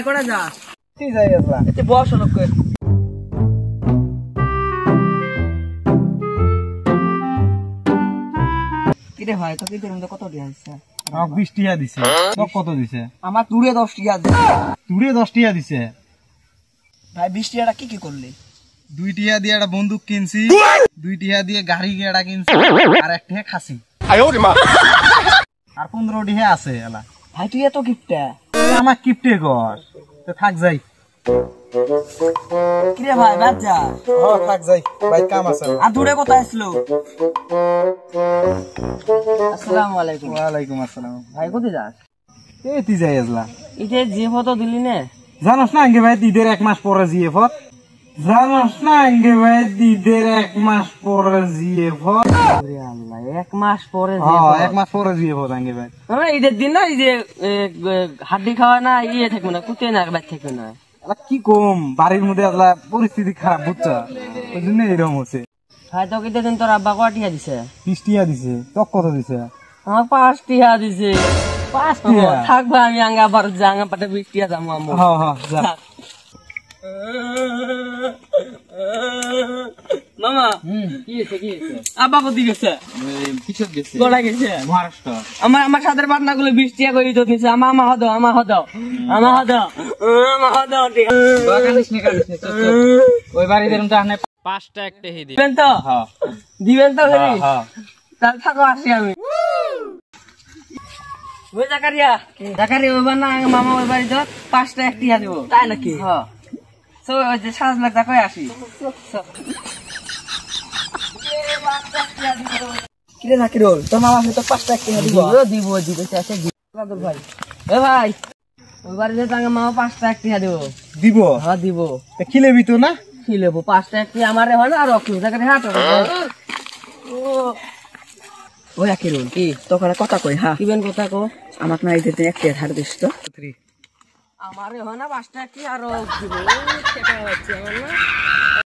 করে যা ঠিক যাই আসলা এতে বস লোক কিরে ভাই তো কি তোর কত টাকা দিছে আমাকে 20 টাকা দিছে তোর কত দিছে আমার দূরে 10 টাকা দিছে তুড়ে 10 টাকা দিছে ভাই 20 টাকাটা কি করলি 2 টাকা দিয়ে একটা বন্দুক কিনছি 2 টাকা দিয়ে গাড়ি গেড়া কিনছি আর 1 টাকা খাসি আর 15 টাকা আছে এলা ভাই তুই এত গিফটটা আমার কিপটে কর তো থাক যাই কিরে ভাই বাদ যা থাক যাই ভাই কাম আছে আর দূরে কোথায় আসলো আসসালামু আলাইকুম ওয়ালাইকুম আসসালাম ভাই কোথায় যাস এই তুই যাই আসলা ইতে যে ফটো দিলি না জানোস না আঙ্গে ভাই ঈদের 1 মাস পরে জিএফ জানোস না আঙ্গে ভাই ঈদের 1 মাস পরে জিএফ ওরে আল্লাহ 1 মাস পরে হ্যাঁ 1 মাস পরে জিএফ আঙ্গে ভাই আমরা ঈদের দিন না এই যে হাড্ডি খাওয়া না ইয়ে থাকবে না কুতে না বাদ থাকবে না কি কম বাড়ির মধ্যে আসলা পরিস্থিতি খারাপ বুঝছো ওই জন্য এরকম হচ্ছে ভাই তোকে ঈদের দিন তোর আব্বা কয় টাকা দিছে 20 টাকা দিছে তোর কত দিছে আমার 5 টাকা দিছে 5 টাকা থাকবা আমি আঙ্গা বার জাঙ্গা পাটে 20 টাকা দাম আমু হ্যাঁ যা মামা কি হইছে আব্বা কদি গেছে কিসব গেছে গোড়া গেছে মহারাষ্ট্র আমার সাদের পাটনা গুলো 20 টাকা করে দিত নিছে আমা হদ কানিস নে ওই বাড়িতে রুমটা আনে 5 টাকা একটা হে দিবেন তো হ্যাঁ দিবেন তো ঘরে হ্যাঁ তাহলে থাকো আসি আমি ওই জাকারিয়া ওইবার না মামা ওই বাড়ি যাও 5 টাকা একটা দিব তাই নাকি হ্যাঁ তো ওই যে সাজ লাগা কই আসি কিরে জাকিরুল তোর মামা তো 5 টাকা একটা দিব চাচা দিব ভাই এ ভাই ওই বাড়ি যাও তাঙ্গা মামা 5 টাকা একটা দিব হ্যাঁ দিব কি লেবি তো না কি লেবো 5 টাকা একটা আমারে হয় না আর অকিল জাকারি হাট ও জাকিরুল কি তোকে কথা কই হ্যাঁ কিবেন কথা কো আমাক না দিতে একটা ধার দিস তো আমারে হয় না 5 টাকা কি আর দিব সেটা হচ্ছে আমার না